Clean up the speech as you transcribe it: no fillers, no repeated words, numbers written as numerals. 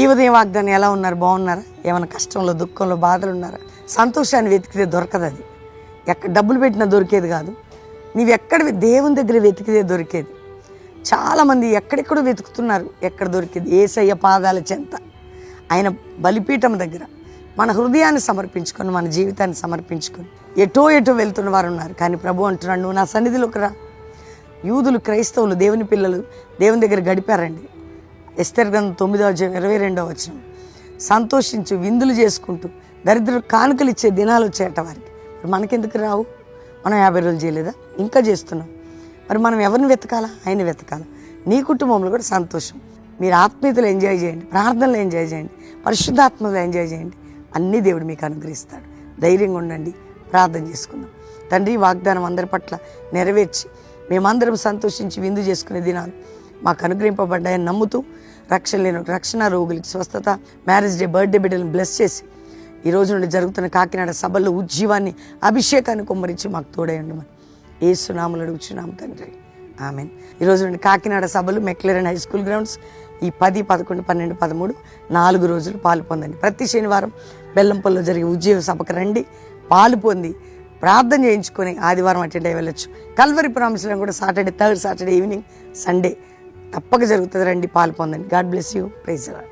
ఈ ఉదయం వాగ్దానం ఎలా ఉన్నారు? బాగున్నారా? ఏమైనా కష్టంలో, దుఃఖంలో, బాధలు ఉన్నారా? సంతోషాన్ని వెతికితే దొరకదు. అది ఎక్కడ డబ్బులు పెట్టినా దొరికేది కాదు. నీవు ఎక్కడ దేవుని దగ్గర వెతికితే దొరికేది. చాలామంది ఎక్కడెక్కడో వెతుకుతున్నారు, ఎక్కడ దొరికేది? యేసయ్య పాదాల చెంత, ఆయన బలిపీఠం దగ్గర మన హృదయాన్ని సమర్పించుకొని, మన జీవితాన్ని సమర్పించుకొని ఎటో వెళ్తున్న వారు ఉన్నారు. కానీ ప్రభు అంటున్నాడు, నువ్వు నా సన్నిధిలోకి రా. యూదులు, క్రైస్తవులు, దేవుని పిల్లలు దేవుని దగ్గర గడిపారండి. ఎస్తేరు గ్రంథం 9:22 సంతోషించు, విందులు చేసుకుంటూ దరిద్రులు కానుకలు ఇచ్చే దినాలు వచ్చేట వారికి. మరి మనకెందుకు రావు? మనం 50 రోజులు చేయలేదా? ఇంకా చేస్తున్నాం. మరి మనం ఎవరిని వెతకాలా? ఆయన వెతకాలా. నీ కుటుంబంలో కూడా సంతోషం. మీరు ఆత్మీయతలు ఎంజాయ్ చేయండి, ప్రార్థనలు ఎంజాయ్ చేయండి, పరిశుద్ధాత్మలు ఎంజాయ్ చేయండి. అన్నీ దేవుడు మీకు అనుగ్రహిస్తాడు. ధైర్యంగా ఉండండి, ప్రార్థన చేసుకుందాం. తండ్రి, వాగ్దానం అందరి పట్ల నెరవేర్చి మేమందరం సంతోషించి విందు చేసుకునే దినాలు మాకు అనుగ్రహింపబడ్డాయని నమ్ముతూ, రక్షణ లేని రక్షణ, రోగులకి స్వస్థత, మ్యారేజ్ డే, బర్త్డే బిడ్డలను బ్లెస్ చేసి ఈ రోజు నుండి జరుగుతున్న కాకినాడ సభల్లో ఉజ్జీవాన్ని, అభిషేకాన్ని కుమ్మరించి మాకు తోడేయండి. మనం యేసు నామములో అడుగుచున్నాం తండ్రి, ఆమేన్. ఈరోజు నుండి కాకినాడ సభలు మెక్లెరన్ హై స్కూల్ గ్రౌండ్స్ ఈ 10, 11, 12, 13 4 రోజులు పాలు పొందండి. ప్రతి శనివారం బెల్లంపల్లిలో జరిగే ఉజ్జీవ సభకు రండి, పాలు పొంది ప్రార్థన చేయించుకొని ఆదివారం అటెండ్ అయ్యి వెళ్ళొచ్చు. కల్వరి ప్రామిస్లో కూడా థర్డ్ సాటర్డే ఈవినింగ్, సండే తప్పక జరుగుతుంది. రండి, పాలు పొందండి. God bless you. Praise the lord.